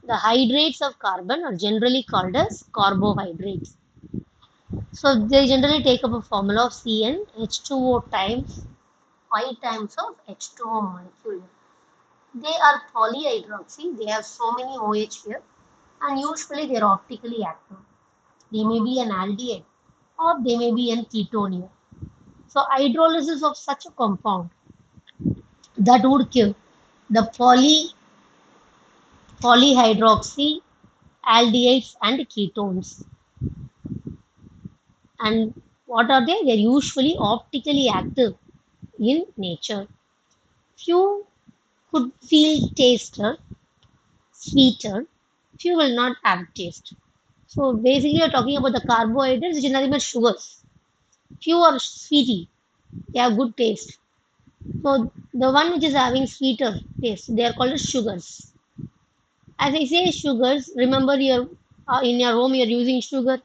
The hydrates of carbon are generally called as carbohydrates. So they generally take up a formula of CN H2O times 5 times of H2O molecule. They are polyhydroxy. They have so many OH here, and usually they are optically active. They may be an aldehyde or they may be an ketone here. So hydrolysis of such a compound that would give the polyhydroxy aldehydes and ketones. And what are they? They're usually optically active in nature. Few could feel taster, sweeter, few will not have taste. So basically, you're talking about the carbohydrates, which is nothing but sugars. Few are sweety, they have good taste. So the one which is having sweeter taste, they are called as sugars. As I say sugars, remember your in your home you're using sugar.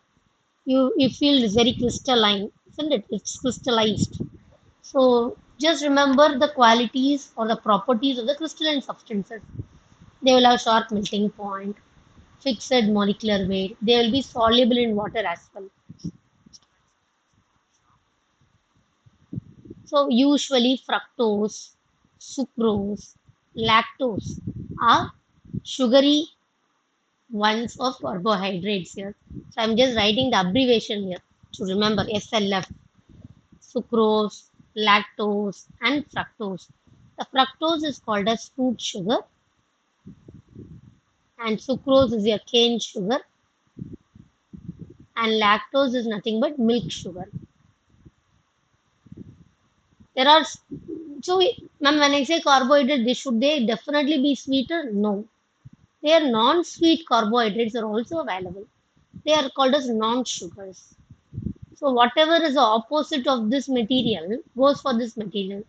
You feel it's very crystalline, isn't it? It's crystallized. So just remember the qualities or the properties of the crystalline substances. They will have short melting point, fixed molecular weight. They will be soluble in water as well. So usually fructose, sucrose, lactose are sugary ones of carbohydrates here. So I'm just writing the abbreviation here to remember SLF, sucrose, lactose, and fructose. The fructose is called as fruit sugar, and sucrose is your cane sugar, and lactose is nothing but milk sugar. There are so ma'am, when I say carbohydrate, they definitely be sweeter? No. They are non-sweet carbohydrates are also available. They are called as non-sugars. So whatever is the opposite of this material goes for this material.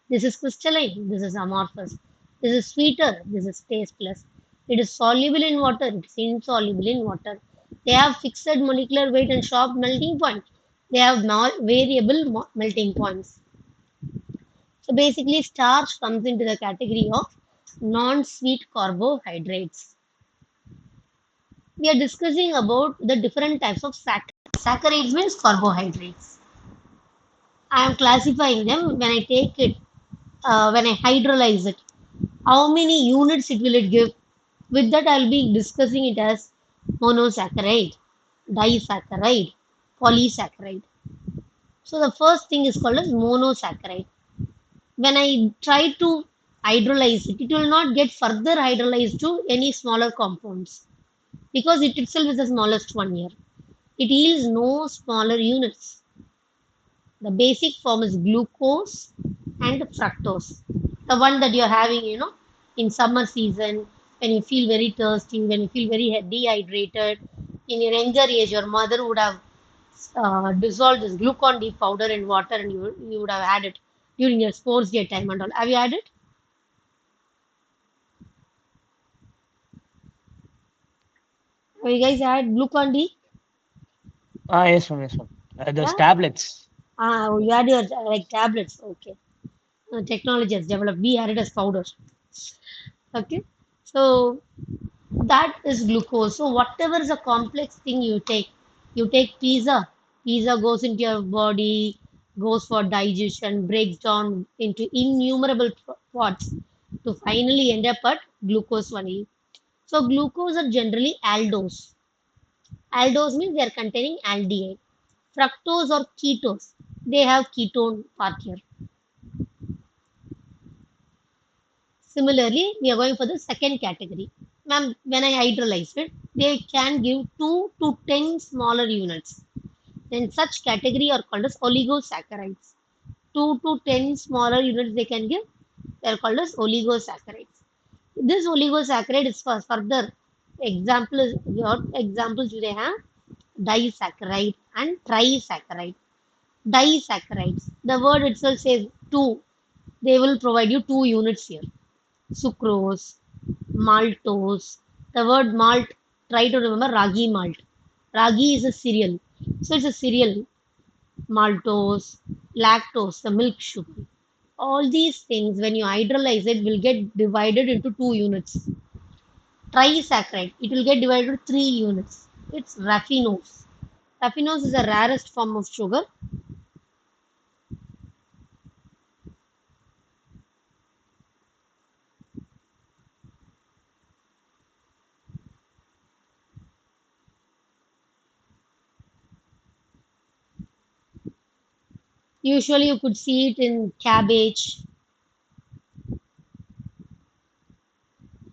This is crystalline, this is amorphous. This is sweeter, this is tasteless. It is soluble in water, it is insoluble in water. They have fixed molecular weight and sharp melting point. They have variable melting points. So basically, starch comes into the category of non-sweet carbohydrates. We are discussing about the different types of saccharides. Saccharides means carbohydrates. I am classifying them when I take it, when I hydrolyze it. How many units it will it give? With that, I'll be discussing it as monosaccharide, disaccharide, polysaccharide. So the first thing is called as monosaccharide. When I try to hydrolyze it, it will not get further hydrolyzed to any smaller compounds because it itself is the smallest one here. It yields no smaller units. The basic form is glucose and fructose. The one that you're having, in summer season, when you feel very thirsty, when you feel very dehydrated. In your younger age, your mother would have dissolved this glucon D powder in water and you would have had it during your sports day time and all. Have you had it? Have you guys had glucon D? Yes, ma'am. Yes, ma'am. Those Yeah? tablets. You had your like tablets. Okay. Technology has developed. We had it as powder. Okay. So that is glucose. So whatever is a complex thing you take pizza goes into your body, goes for digestion, breaks down into innumerable parts to finally end up at glucose only. So glucose are generally aldose. Aldose means they are containing aldehyde. Fructose or ketose, they have ketone part here. Similarly, we are going for the second category. Ma'am, when I hydrolyze it, they can give 2 to 10 smaller units. Then such category are called as oligosaccharides. 2 to 10 smaller units they can give. They are called as oligosaccharides. This oligosaccharide is for further example is your examples they have disaccharide and trisaccharide. Disaccharides. The word itself says two. They will provide you 2 units here. Sucrose, maltose. The word malt, try to remember ragi malt. Ragi is a cereal. So it's a cereal. Maltose, lactose, the milk sugar. All these things, when you hydrolyze it, will get divided into 2 units. trisaccharide. It will get divided into three units. It's raffinose. Raffinose is the rarest form of sugar. Usually you could see it in cabbage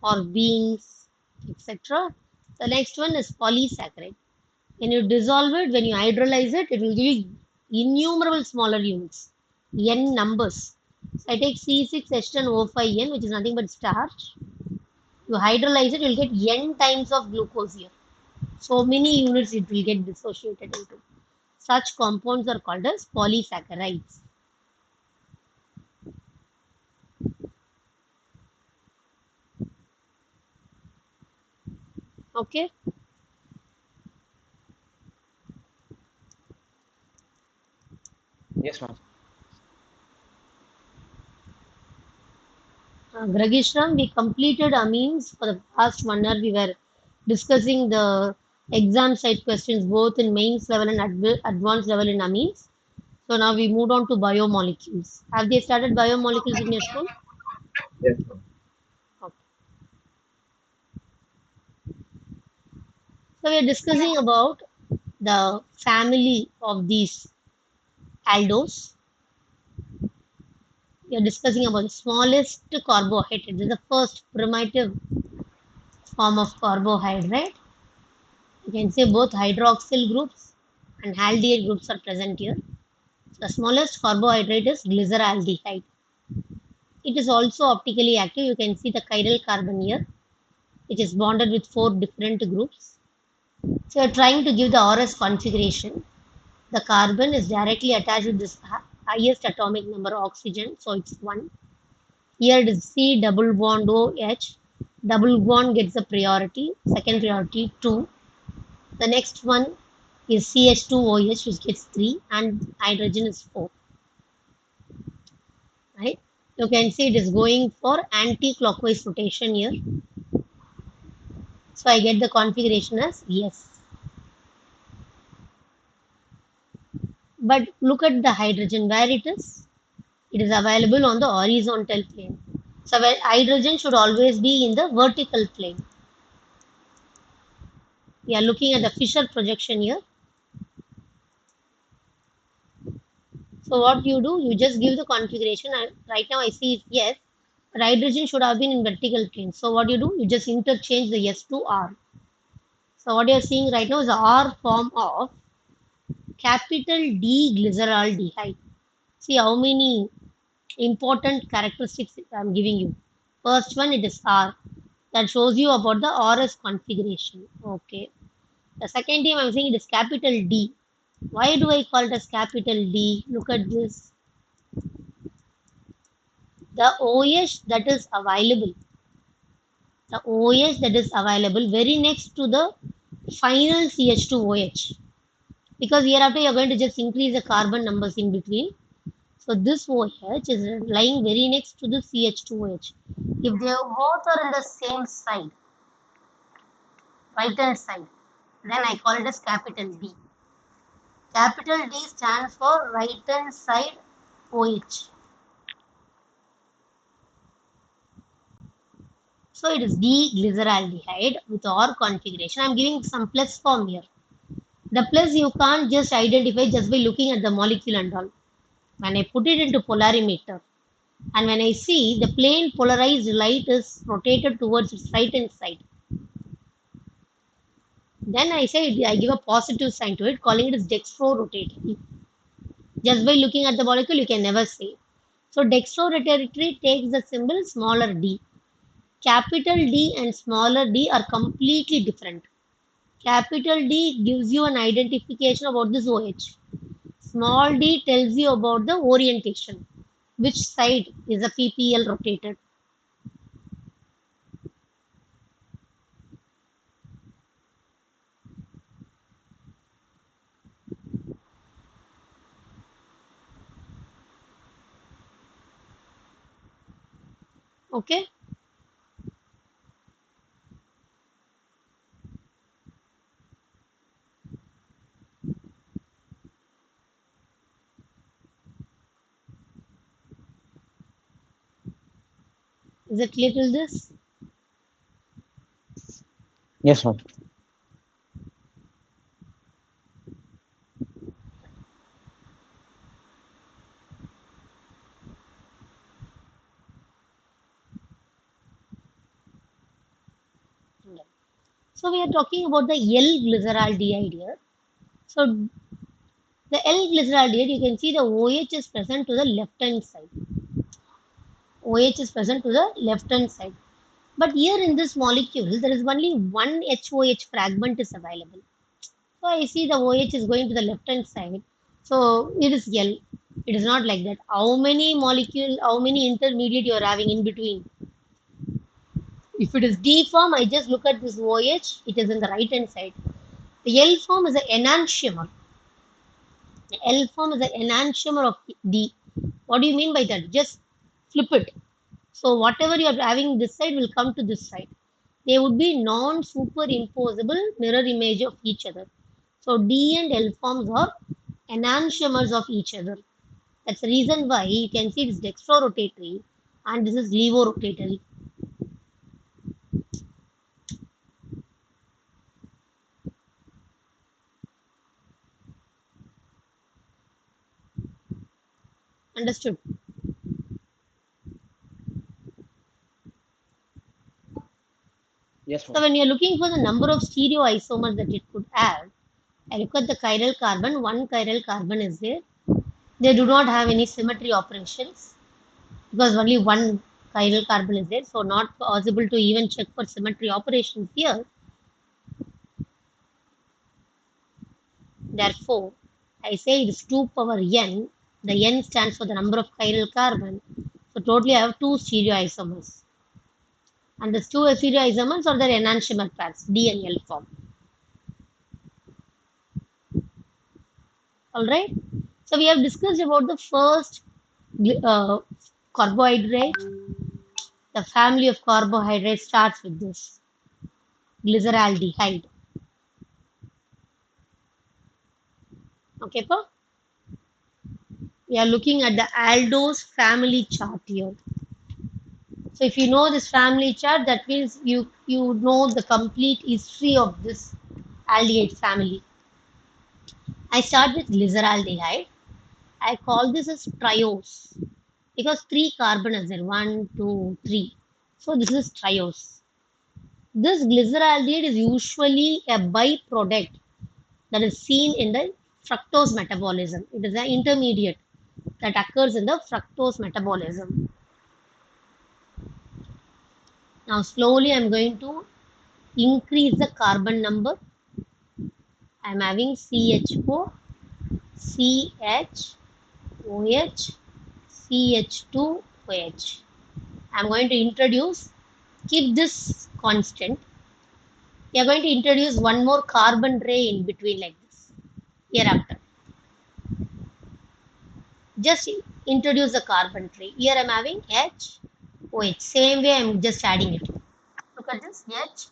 or beans, etc. The next one is polysaccharide. When you dissolve it, when you hydrolyze it, it will give you innumerable smaller units, n numbers. So I take C6H10O5N, which is nothing but starch. You hydrolyze it, you'll get n times of glucose here. So many units it will get dissociated into. Such compounds are called as polysaccharides. Okay. Yes, ma'am. Gragishram, we completed amines for the past 1 hour. We were discussing the exam side questions both in mains level and advanced level in amines. So now we moved on to biomolecules. Have they started biomolecules in your school? Yes, ma'am. Okay. So we are discussing about the family of these aldos. We are discussing about the smallest carbohydrate. This is the first primitive form of carbohydrate. You can say both hydroxyl groups and aldehyde groups are present here. The smallest carbohydrate is glyceraldehyde. It is also optically active. You can see the chiral carbon here, which is bonded with four different groups. So you are trying to give the RS configuration. The carbon is directly attached with this highest atomic number of oxygen, so it's 1. Here it is C double bond OH. Double bond gets the priority, second priority 2. The next one is CH2OH, which gets 3, and hydrogen is 4. Right? You can see it is going for anti-clockwise rotation here. So I get the configuration as yes. But look at the hydrogen where it is. It is available on the horizontal plane. So hydrogen should always be in the vertical plane. We are looking at the Fisher projection here. So what you do, you just give the configuration. Right now I see yes, but hydrogen should have been in vertical plane. So what you do, you just interchange the S to R. So what you are seeing right now is the R form of capital D glyceraldehyde. See how many important characteristics I'm giving you. First one, it is R. That shows you about the RS configuration. Okay. The second thing I'm saying it is capital D. Why do I call it as capital D? Look at this. The OH that is available. The OH that is available very next to the final CH2OH. Because hereafter you're going to just increase the carbon numbers in between. So this OH is lying very next to the CH2OH. If they both are in the same side, right hand side, then I call it as capital D. Capital D stands for right hand side OH. So it is D-glyceraldehyde with our configuration. I'm giving some plus form here. The plus you can't just identify just by looking at the molecule and all. When I put it into polarimeter and when I see the plane polarized light is rotated towards its right hand side, then I say I give a positive sign to it, calling it as dextro-rotatory. Just by looking at the molecule, you can never say. So dextro-rotatory takes the symbol smaller d. Capital D and smaller d are completely different. Capital D gives you an identification about this OH. Small d tells you about the orientation. Which side is a PPL rotated? Okay. Is it clear till this? Yes, ma'am. So we are talking about the L-glyceraldehyde here. So the L-glyceraldehyde, you can see the OH is present to the left hand side. OH is present to the left hand side. But here in this molecule, there is only one HOH fragment is available. So I see the OH is going to the left hand side. So it is L. It is not like that. How many molecule, how many intermediate you are having in between? If it is D form, I just look at this OH, it is in the right hand side. The L form is an enantiomer. The L form is an enantiomer of D. What do you mean by that? Just flip it. So whatever you are having this side will come to this side. They would be non-superimposable mirror image of each other. So D and L forms are enantiomers of each other. That's the reason why you can see this dextrorotatory and this is levorotatory. Understood? Yes, So ma'am. when you're looking for the number of stereoisomers that it could have, I look at the chiral carbon, one chiral carbon is there. They do not have any symmetry operations because only one chiral carbon is there, so not possible to even check for symmetry operations here. Therefore, I say it is 2 power n. The n stands for the number of chiral carbon. So totally I have two stereoisomers. And the two stereoisomers are the enantiomer pairs, D and L form. Alright. So we have discussed about the first carbohydrate. The family of carbohydrates starts with this glyceraldehyde. Okay, pa? We are looking at the aldose family chart here. So if you know this family chart, that means you know the complete history of this aldehyde family. I start with glyceraldehyde. I call this as triose because three carbon is there. One, two, three. So this is triose. This glyceraldehyde is usually a byproduct that is seen in the fructose metabolism. It is an intermediate that occurs in the fructose metabolism. Now slowly I'm going to increase the carbon number. I'm having CH4, CH, OH, CH2OH. I'm going to introduce, keep this constant. We are going to introduce one more carbon ray in between like this. Hereafter, just introduce the carbon ray. Here I'm having H, OH. Same way I'm just adding it. Look at this H,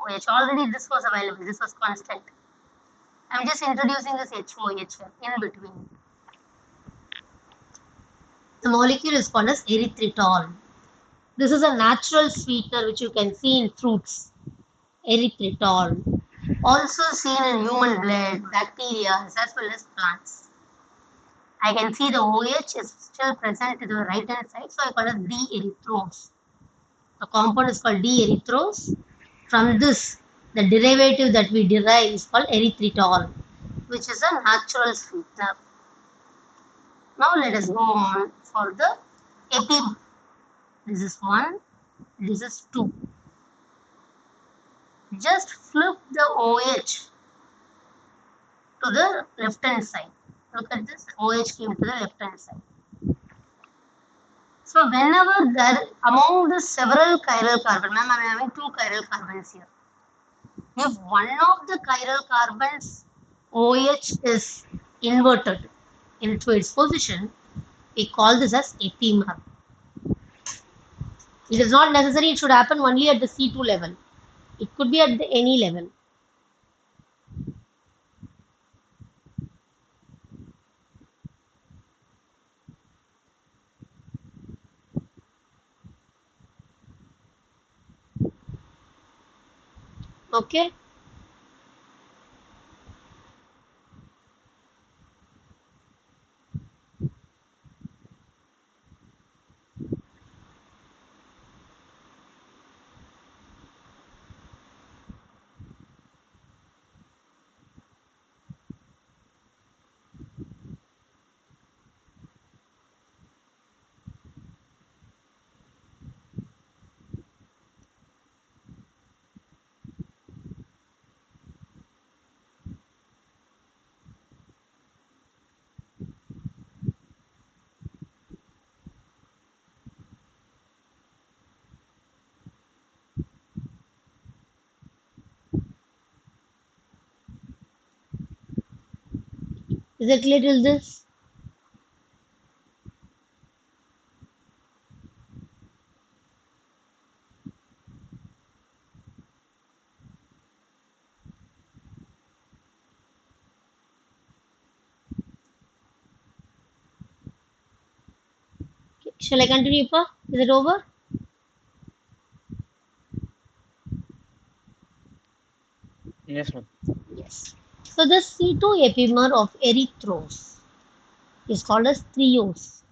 OH. Already this was available. This was constant. I'm just introducing this HOH in between. The molecule is called as erythritol. This is a natural sweetener which you can see in fruits. Erythritol. Also seen in human blood, bacteria, as well as plants. I can see the OH is still present to the right hand side, so I call it D-erythrose. The compound is called D-erythrose. From this, the derivative that we derive is called erythritol, which is a natural sweetener. Now let us go on for the epi. This is 1, this is 2. Just flip the OH to the left hand side. Look at this, OH came to the left hand side. So whenever there among the several chiral carbon, ma'am, I am having two chiral carbons here. If one of the chiral carbons OH is inverted into its position, we call this as epimer. It is not necessary it should happen only at the C2 level. It could be at the any level. Okay. Is it clear till this? Okay. Shall I continue, Pa? Is it over? Yes, ma'am. Yes. So the C2 epimer of erythros is called as trios.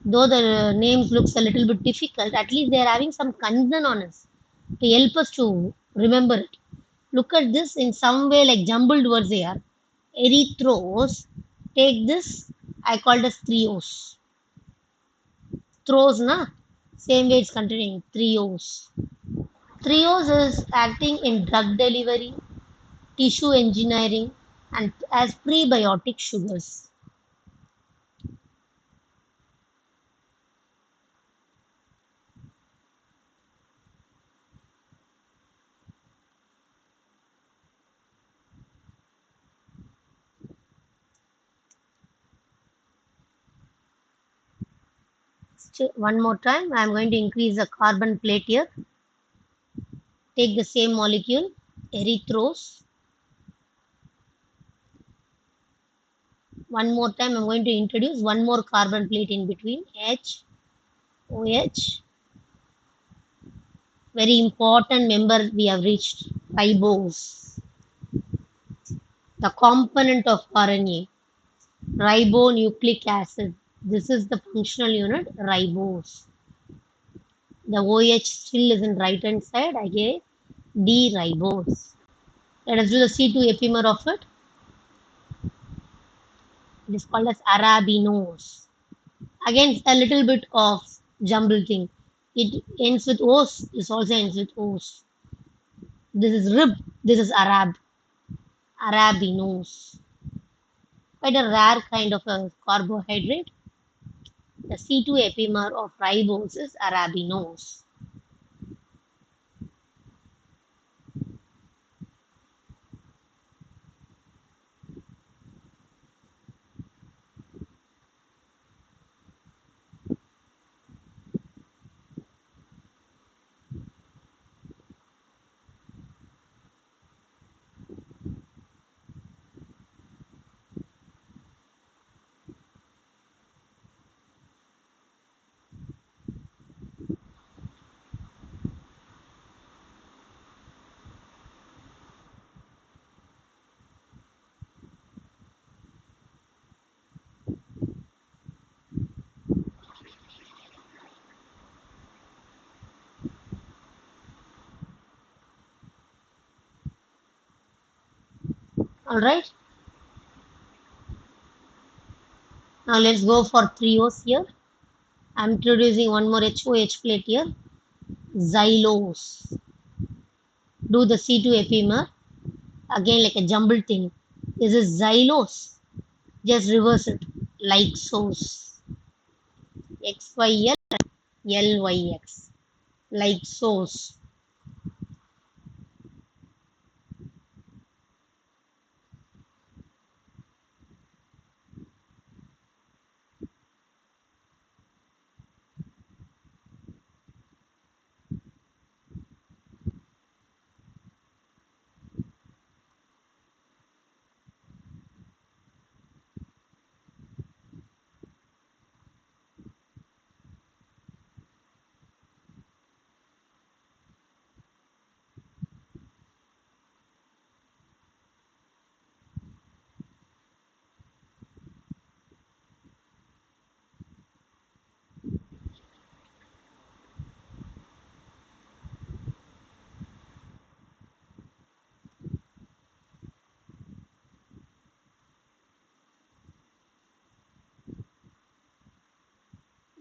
Though the names looks a little bit difficult, at least they are having some concern on us to help us to remember it. Look at this in some way like jumbled words here. Erythros. Take this. I called as trios. Throws, na? Same way it's continuing. Trios. Trios is acting in drug delivery, tissue engineering, and as prebiotic sugars. One more time, I am going to increase the carbon plate here. Take the same molecule, erythros. One more time, I'm going to introduce one more carbon plate in between, H, OH. Very important member we have reached, ribose, the component of RNA, ribonucleic acid. This is the functional unit, ribose. The OH still is in right hand side, I gave D ribose. Let us do the C2 epimer of it. It is called as arabinose. Again, a little bit of jumble thing. It ends with os. This also ends with os. This is rib. This is Arab. Arabinose. Quite a rare kind of a carbohydrate. The C2 epimer of ribose is arabinose. Alright. Now let's go for three O's here. I'm introducing one more HOH plate here. Xylose. Do the C2 epimer. Again, like a jumbled thing. This is xylose. Just reverse it. Like sauce. XYL, LYX. Like sauce.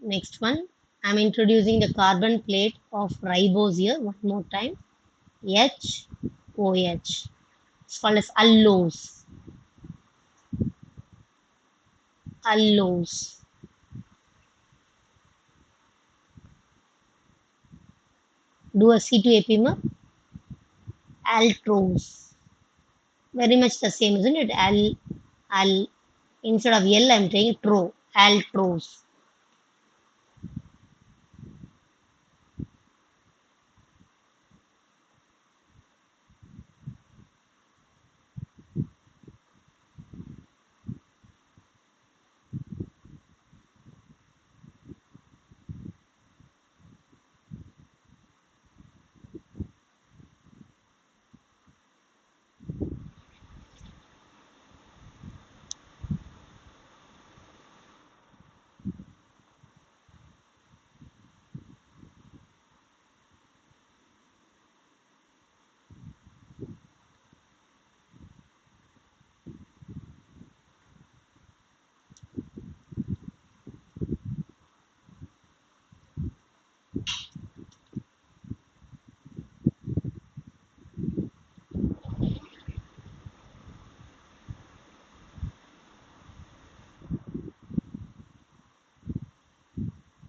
Next one, I'm introducing the carbon plate of ribose here one more time. HOH. It's called as allose. Allose. Do a C2 epimer. Altrose. Very much the same, isn't it? Al. Instead of L, I'm saying tro. Altrose.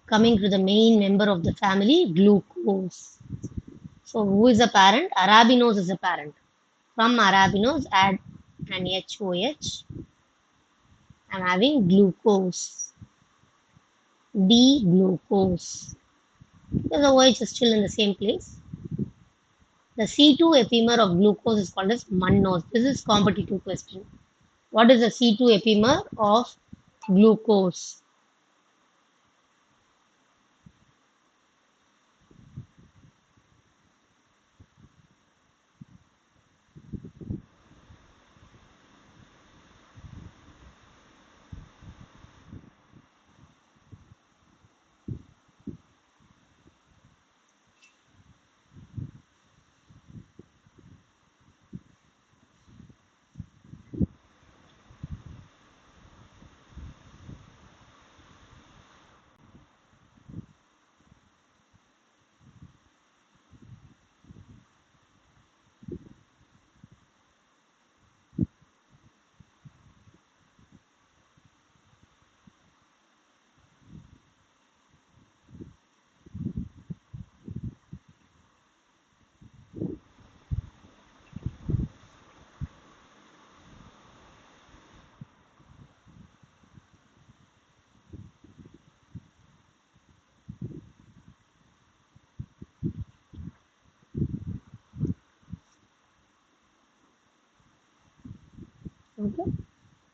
Coming to the main member of the family, glucose. So who is the parent? Arabinose is the parent. From arabinose, add an HOH. I'm having glucose. D-glucose. Because the OH is still in the same place. The C2 epimer of glucose is called as mannose. This is competitive question. What is the C2 epimer of glucose? Okay.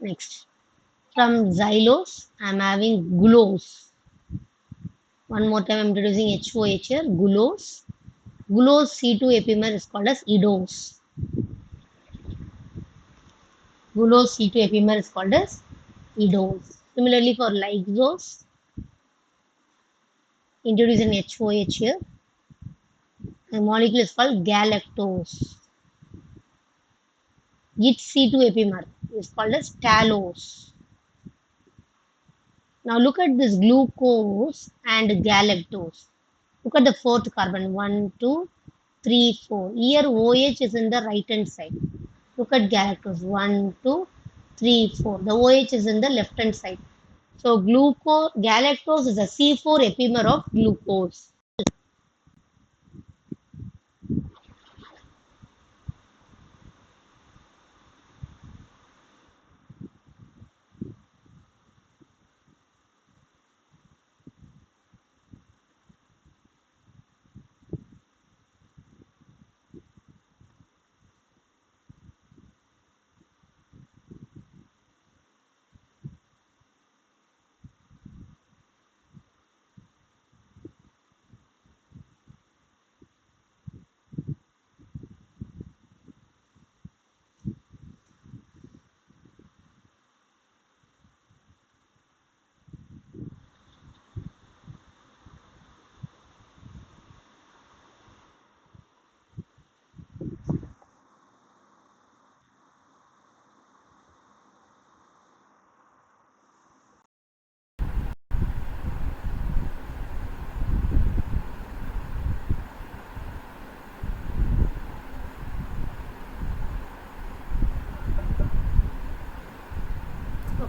Next. From xylose, I'm having glucose. One more time, I'm introducing HOH here. Glucose. Glucose C2 epimer is called as idose. Glucose C2 epimer is called as idose. Similarly, for lysose, introduce an HOH here. The molecule is called galactose. Its C2 epimer is called as talose. Now look at this glucose and galactose. Look at the fourth carbon. 1, 2, 3, 4. Here OH is in the right hand side. Look at galactose. 1, 2, 3, 4. The OH is in the left hand side. So galactose is a C4 epimer of glucose.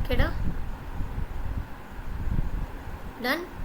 Okay, done.